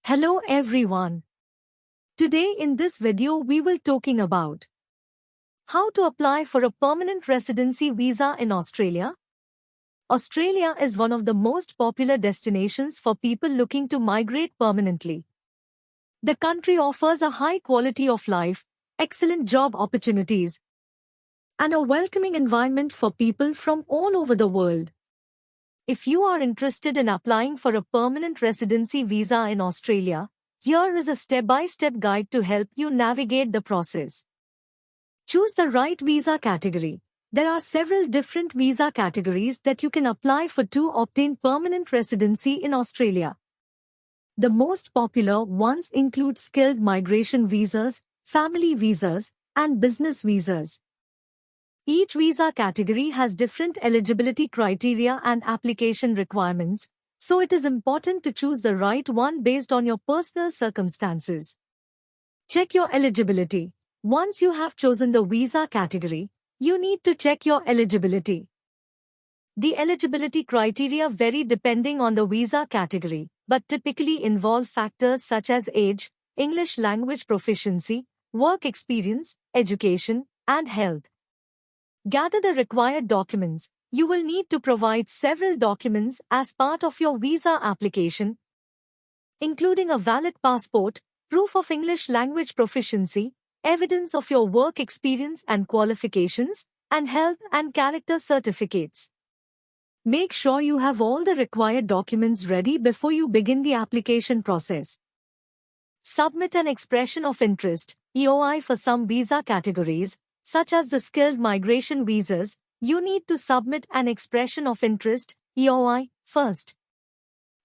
Hello everyone. Today in this video we will talking about how to apply for a permanent residency visa in Australia. Australia is one of the most popular destinations for people looking to migrate permanently. The country offers a high quality of life, excellent job opportunities, and a welcoming environment for people from all over the world. If you are interested in applying for a permanent residency visa in Australia, here is a step-by-step guide to help you navigate the process. Choose the right visa category. There are several different visa categories that you can apply for to obtain permanent residency in Australia. The most popular ones include skilled migration visas, family visas, and business visas. Each visa category has different eligibility criteria and application requirements, so it is important to choose the right one based on your personal circumstances. Check your eligibility. Once you have chosen the visa category, you need to check your eligibility. The eligibility criteria vary depending on the visa category, but typically involve factors such as age, English language proficiency, work experience, education, and health. Gather the required documents. You will need to provide several documents as part of your visa application, including a valid passport, proof of English language proficiency, evidence of your work experience and qualifications, and health and character certificates. Make sure you have all the required documents ready before you begin the application process. Submit an expression of interest, EOI, for some visa categories, such as the skilled migration visas. You need to submit an expression of interest, EOI, first.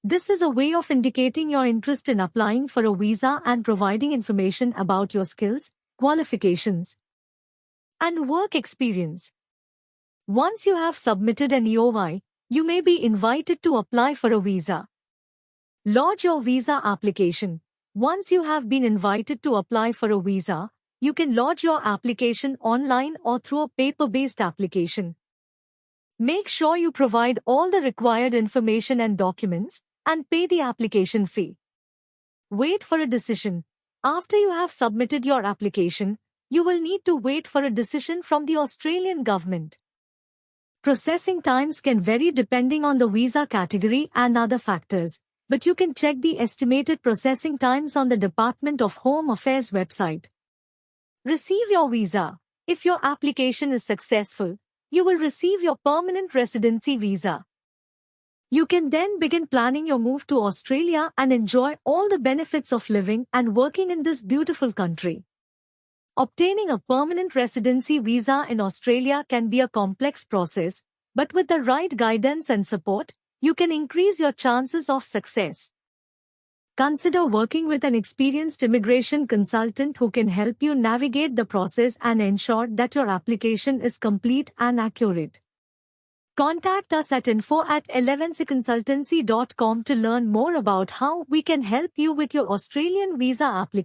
This is a way of indicating your interest in applying for a visa and providing information about your skills, qualifications, and work experience. Once you have submitted an EOI, you may be invited to apply for a visa. Lodge your visa application. Once you have been invited to apply for a visa, you can lodge your application online or through a paper-based application. Make sure you provide all the required information and documents and pay the application fee. Wait for a decision. After you have submitted your application, you will need to wait for a decision from the Australian government. Processing times can vary depending on the visa category and other factors, but you can check the estimated processing times on the Department of Home Affairs website. Receive your visa. If your application is successful, you will receive your permanent residency visa. You can then begin planning your move to Australia and enjoy all the benefits of living and working in this beautiful country. Obtaining a permanent residency visa in Australia can be a complex process, but with the right guidance and support, you can increase your chances of success. Consider working with an experienced immigration consultant who can help you navigate the process and ensure that your application is complete and accurate. Contact us at info@elevanceconsultancy.com to learn more about how we can help you with your Australian visa application.